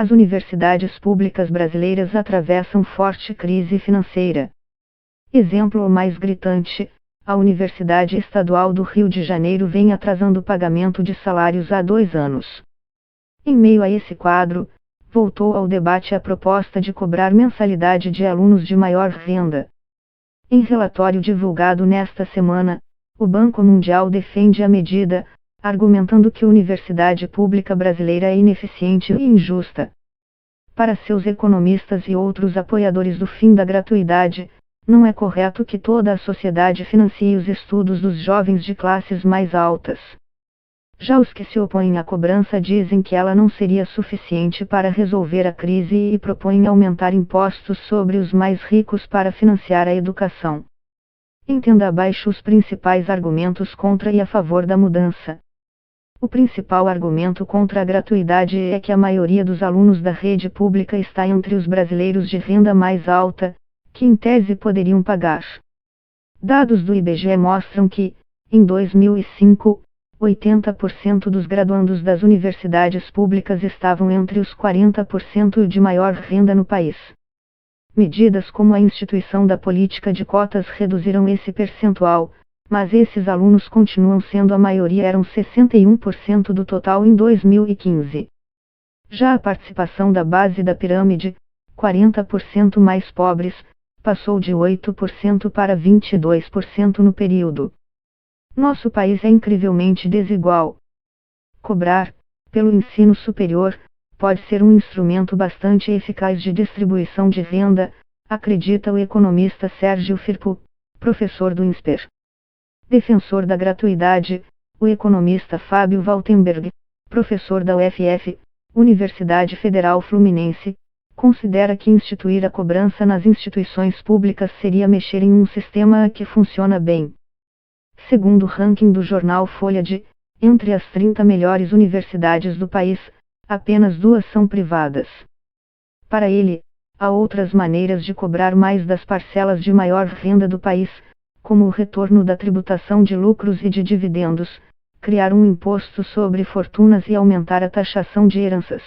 As universidades públicas brasileiras atravessam forte crise financeira. Exemplo mais gritante: a Universidade Estadual do Rio de Janeiro vem atrasando o pagamento de salários há 2 anos. Em meio a esse quadro, voltou ao debate a proposta de cobrar mensalidade de alunos de maior renda. Em relatório divulgado nesta semana, o Banco Mundial defende a medida, argumentando que a universidade pública brasileira é ineficiente e injusta. Para seus economistas e outros apoiadores do fim da gratuidade, não é correto que toda a sociedade financie os estudos dos jovens de classes mais altas. Já os que se opõem à cobrança dizem que ela não seria suficiente para resolver a crise e propõem aumentar impostos sobre os mais ricos para financiar a educação. Entenda abaixo os principais argumentos contra e a favor da mudança. O principal argumento contra a gratuidade é que a maioria dos alunos da rede pública está entre os brasileiros de renda mais alta, que em tese poderiam pagar. Dados do IBGE mostram que, em 2005, 80% dos graduandos das universidades públicas estavam entre os 40% de maior renda no país. Medidas como a instituição da política de cotas reduziram esse percentual, mas esses alunos continuam sendo a maioria, eram 61% do total em 2015. Já a participação da base da pirâmide, 40% mais pobres, passou de 8% para 22% no período. Nosso país é incrivelmente desigual. Cobrar, pelo ensino superior, pode ser um instrumento bastante eficaz de distribuição de renda, acredita o economista Sérgio Firpo, professor do INSPER. Defensor da gratuidade, o economista Fábio Waltenberg, professor da UFF, Universidade Federal Fluminense, considera que instituir a cobrança nas instituições públicas seria mexer em um sistema que funciona bem. Segundo o ranking do jornal Folha de, entre as 30 melhores universidades do país, apenas 2 são privadas. Para ele, há outras maneiras de cobrar mais das parcelas de maior renda do país, como o retorno da tributação de lucros e de dividendos, criar um imposto sobre fortunas e aumentar a taxação de heranças.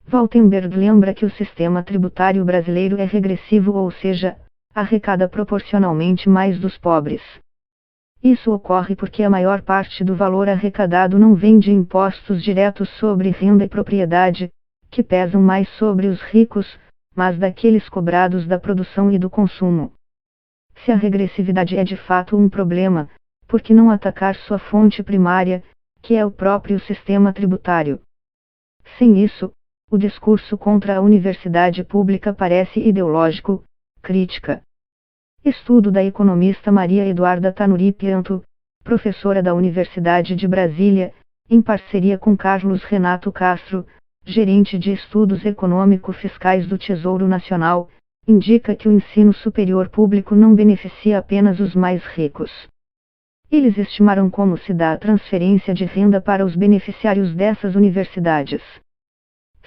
Waltenberg lembra que o sistema tributário brasileiro é regressivo, ou seja, arrecada proporcionalmente mais dos pobres. Isso ocorre porque a maior parte do valor arrecadado não vem de impostos diretos sobre renda e propriedade, que pesam mais sobre os ricos, mas daqueles cobrados da produção e do consumo. Se a regressividade é de fato um problema, por que não atacar sua fonte primária, que é o próprio sistema tributário? Sem isso, o discurso contra a universidade pública parece ideológico, crítica. Estudo da economista Maria Eduarda Tanuri Pianto, professora da Universidade de Brasília, em parceria com Carlos Renato Castro, gerente de estudos econômico-fiscais do Tesouro Nacional, indica que o ensino superior público não beneficia apenas os mais ricos. Eles estimaram como se dá a transferência de renda para os beneficiários dessas universidades.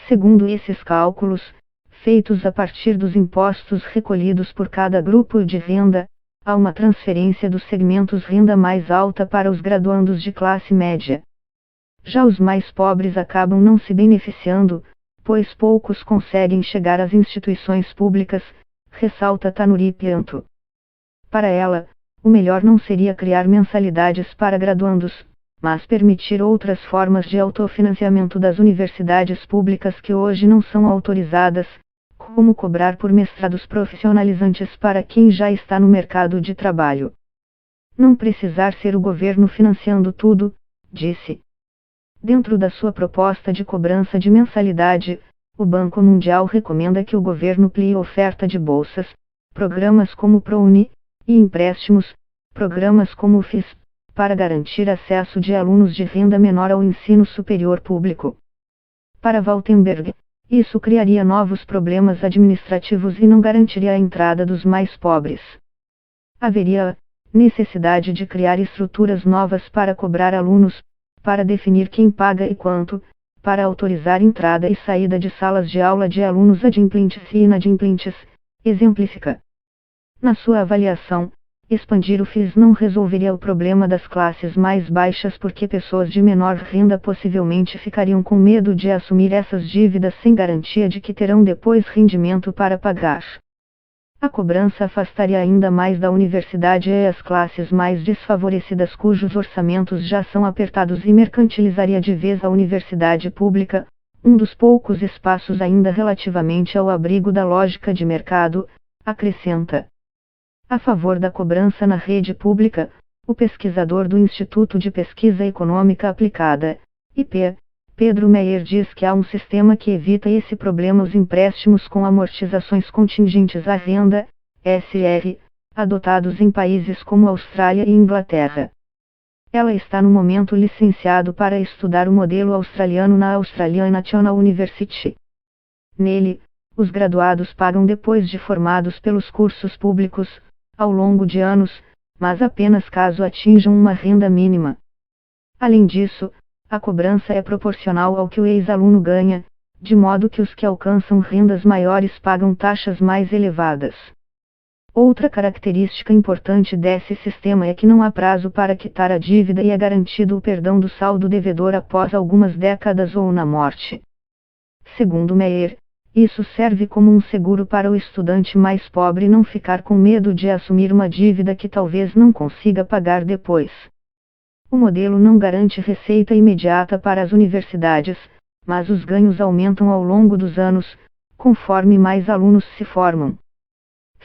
Segundo esses cálculos, feitos a partir dos impostos recolhidos por cada grupo de renda, há uma transferência dos segmentos renda mais alta para os graduandos de classe média. Já os mais pobres acabam não se beneficiando, pois poucos conseguem chegar às instituições públicas, ressalta Tanuri Pianto. Para ela, o melhor não seria criar mensalidades para graduandos, mas permitir outras formas de autofinanciamento das universidades públicas que hoje não são autorizadas, como cobrar por mestrados profissionalizantes para quem já está no mercado de trabalho. Não precisar ser o governo financiando tudo, disse. Dentro da sua proposta de cobrança de mensalidade, o Banco Mundial recomenda que o governo amplie a oferta de bolsas, programas como o ProUni, e empréstimos, programas como o FIS, para garantir acesso de alunos de renda menor ao ensino superior público. Para Waltenberg, isso criaria novos problemas administrativos e não garantiria a entrada dos mais pobres. Haveria necessidade de criar estruturas novas para cobrar alunos, para definir quem paga e quanto, para autorizar entrada e saída de salas de aula de alunos adimplentes e inadimplentes, exemplifica. Na sua avaliação, Expandir o FIS não resolveria o problema das classes mais baixas porque pessoas de menor renda possivelmente ficariam com medo de assumir essas dívidas sem garantia de que terão depois rendimento para pagar. A cobrança afastaria ainda mais da universidade e as classes mais desfavorecidas cujos orçamentos já são apertados e mercantilizaria de vez a universidade pública, um dos poucos espaços ainda relativamente ao abrigo da lógica de mercado, acrescenta. A favor da cobrança na rede pública, o pesquisador do Instituto de Pesquisa Econômica Aplicada, IP, Pedro Meyer diz que há um sistema que evita esse problema: os empréstimos com amortizações contingentes à renda, SR, adotados em países como Austrália e Inglaterra. Ela está no momento licenciado para estudar o modelo australiano na Australian National University. Nele, os graduados pagam depois de formados pelos cursos públicos, ao longo de anos, mas apenas caso atinjam uma renda mínima. Além disso, a cobrança é proporcional ao que o ex-aluno ganha, de modo que os que alcançam rendas maiores pagam taxas mais elevadas. Outra característica importante desse sistema é que não há prazo para quitar a dívida e é garantido o perdão do saldo devedor após algumas décadas ou na morte. Segundo Meyer, isso serve como um seguro para o estudante mais pobre não ficar com medo de assumir uma dívida que talvez não consiga pagar depois. O modelo não garante receita imediata para as universidades, mas os ganhos aumentam ao longo dos anos, conforme mais alunos se formam.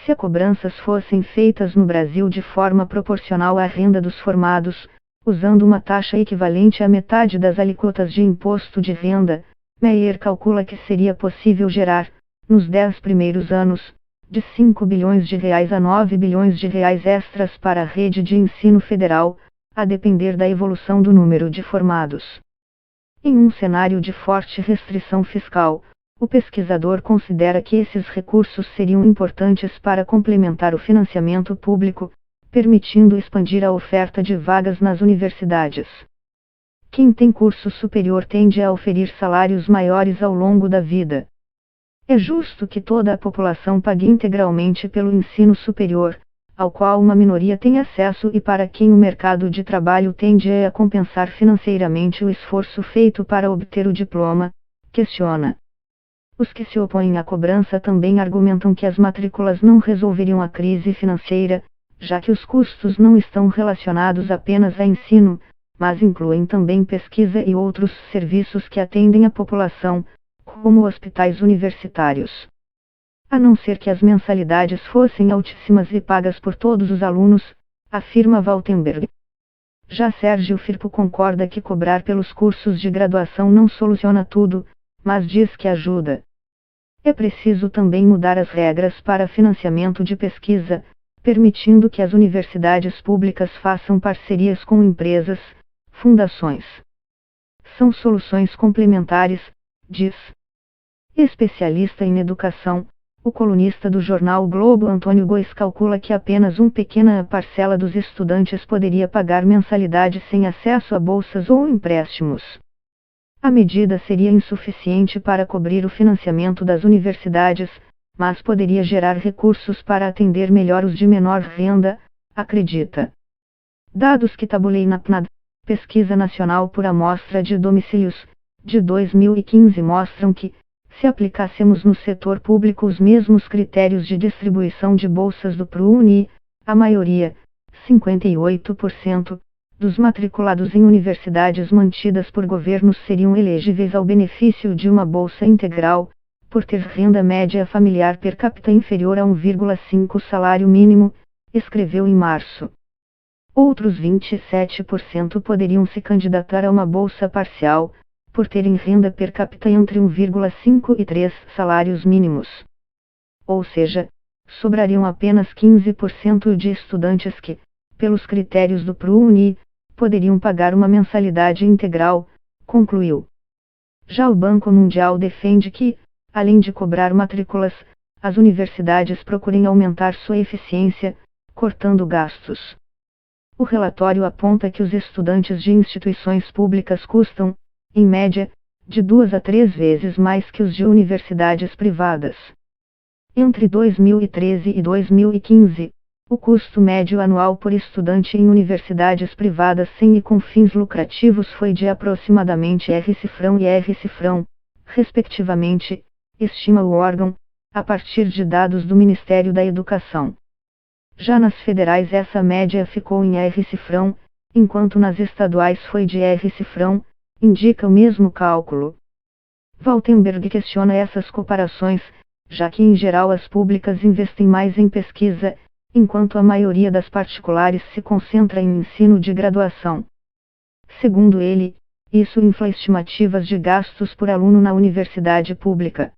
Se as cobranças fossem feitas no Brasil de forma proporcional à renda dos formados, usando uma taxa equivalente à metade das alíquotas de imposto de renda, Meyer calcula que seria possível gerar, nos 10 primeiros anos, de 5 bilhões de reais a 9 bilhões de reais extras para a rede de ensino federal, a depender da evolução do número de formados. Em um cenário de forte restrição fiscal, o pesquisador considera que esses recursos seriam importantes para complementar o financiamento público, permitindo expandir a oferta de vagas nas universidades. Quem tem curso superior tende a oferir salários maiores ao longo da vida. É justo que toda a população pague integralmente pelo ensino superior, ao qual uma minoria tem acesso e para quem o mercado de trabalho tende a compensar financeiramente o esforço feito para obter o diploma, questiona. Os que se opõem à cobrança também argumentam que as matrículas não resolveriam a crise financeira, já que os custos não estão relacionados apenas a ensino, mas incluem também pesquisa e outros serviços que atendem a população, como hospitais universitários. A não ser que as mensalidades fossem altíssimas e pagas por todos os alunos, afirma Waltenberg. Já Sérgio Firpo concorda que cobrar pelos cursos de graduação não soluciona tudo, mas diz que ajuda. É preciso também mudar as regras para financiamento de pesquisa, permitindo que as universidades públicas façam parcerias com empresas, fundações. São soluções complementares, diz. Especialista em educação, o colunista do jornal Globo Antônio Góes calcula que apenas uma pequena parcela dos estudantes poderia pagar mensalidade sem acesso a bolsas ou empréstimos. A medida seria insuficiente para cobrir o financiamento das universidades, mas poderia gerar recursos para atender melhor os de menor renda, acredita. Dados que tabulei na PNAD, Pesquisa Nacional por Amostra de Domicílios, de 2015 mostram que, se aplicássemos no setor público os mesmos critérios de distribuição de bolsas do ProUni, a maioria, 58%, dos matriculados em universidades mantidas por governos seriam elegíveis ao benefício de uma bolsa integral, por ter renda média familiar per capita inferior a 1,5 salário mínimo, escreveu em março. Outros 27% poderiam se candidatar a uma bolsa parcial, por terem renda per capita entre 1,5 e 3 salários mínimos. Ou seja, sobrariam apenas 15% de estudantes que, pelos critérios do ProUni, poderiam pagar uma mensalidade integral, concluiu. Já o Banco Mundial defende que, além de cobrar matrículas, as universidades procurem aumentar sua eficiência, cortando gastos. O relatório aponta que os estudantes de instituições públicas custam, em média, de 2 a 3 vezes mais que os de universidades privadas. Entre 2013 e 2015, O custo médio anual por estudante em universidades privadas sem e com fins lucrativos foi de aproximadamente R-cifrão e R-cifrão, respectivamente, estima o órgão, a partir de dados do Ministério da Educação. Já nas federais essa média ficou em R-cifrão, enquanto nas estaduais foi de R-cifrão, indica o mesmo cálculo. Waltenberg questiona essas comparações, já que em geral as públicas investem mais em pesquisa, enquanto a maioria das particulares se concentra em ensino de graduação. Segundo ele, isso infla estimativas de gastos por aluno na universidade pública.